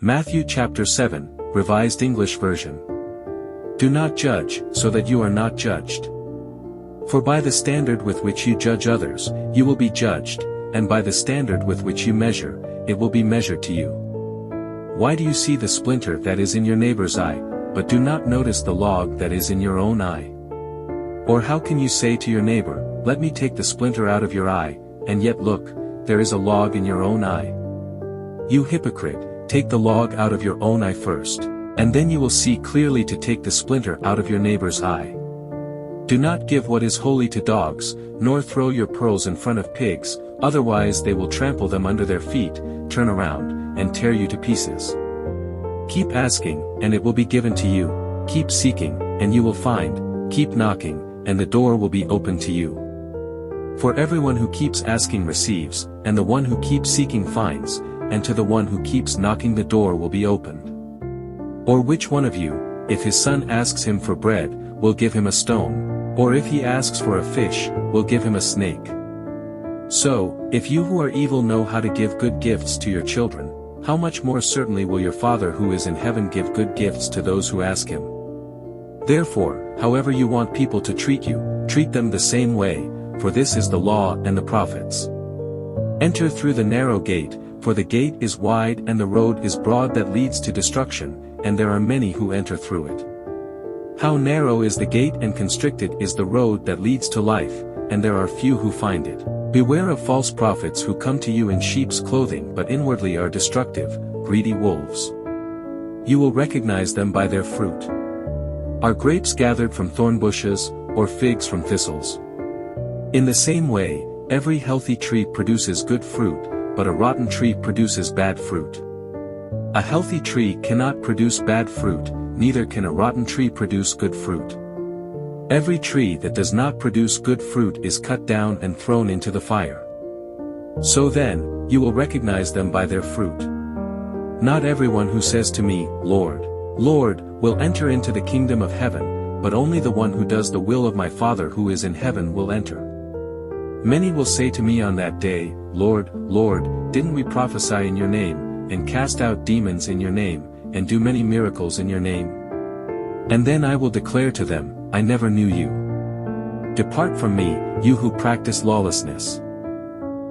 Matthew chapter 7, Revised English Version. Do not judge, so that you are not judged. For by the standard with which you judge others, you will be judged, and by the standard with which you measure, it will be measured to you. Why do you see the splinter that is in your neighbor's eye, but do not notice the log that is in your own eye? Or how can you say to your neighbor, let me take the splinter out of your eye, and yet look, there is a log in your own eye? You hypocrite, take the log out of your own eye first, and then you will see clearly to take the splinter out of your neighbor's eye. Do not give what is holy to dogs, nor throw your pearls in front of pigs, otherwise they will trample them under their feet, turn around, and tear you to pieces. Keep asking, and it will be given to you, keep seeking, and you will find, keep knocking, and the door will be opened to you. For everyone who keeps asking receives, and the one who keeps seeking finds, and to the one who keeps knocking the door will be opened. Or which one of you, if his son asks him for bread, will give him a stone, or if he asks for a fish, will give him a snake? So, if you who are evil know how to give good gifts to your children, how much more certainly will your Father who is in heaven give good gifts to those who ask him? Therefore, however you want people to treat you, treat them the same way, for this is the law and the prophets. Enter through the narrow gate, for the gate is wide and the road is broad that leads to destruction, and there are many who enter through it. How narrow is the gate and constricted is the road that leads to life, and there are few who find it. Beware of false prophets who come to you in sheep's clothing but inwardly are destructive, greedy wolves. You will recognize them by their fruit. Are grapes gathered from thorn bushes, or figs from thistles? In the same way, every healthy tree produces good fruit, but a rotten tree produces bad fruit. A healthy tree cannot produce bad fruit, neither can a rotten tree produce good fruit. Every tree that does not produce good fruit is cut down and thrown into the fire. So then, you will recognize them by their fruit. Not everyone who says to me, Lord, Lord, will enter into the kingdom of heaven, but only the one who does the will of my Father who is in heaven will enter. Many will say to me on that day, Lord, Lord, didn't we prophesy in your name, and cast out demons in your name, and do many miracles in your name? And then I will declare to them, I never knew you. Depart from me, you who practice lawlessness.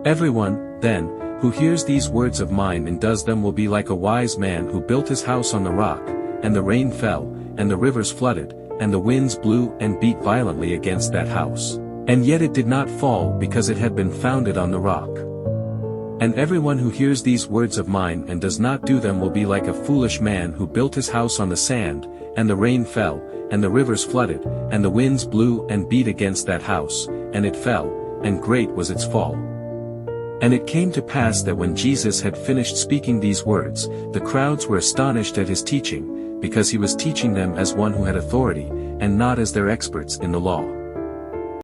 Everyone, then, who hears these words of mine and does them will be like a wise man who built his house on the rock, and the rain fell, and the rivers flooded, and the winds blew and beat violently against that house. And yet it did not fall because it had been founded on the rock. And everyone who hears these words of mine and does not do them will be like a foolish man who built his house on the sand, and the rain fell, and the rivers flooded, and the winds blew and beat against that house, and it fell, and great was its fall. And it came to pass that when Jesus had finished speaking these words, the crowds were astonished at his teaching, because he was teaching them as one who had authority, and not as their experts in the law.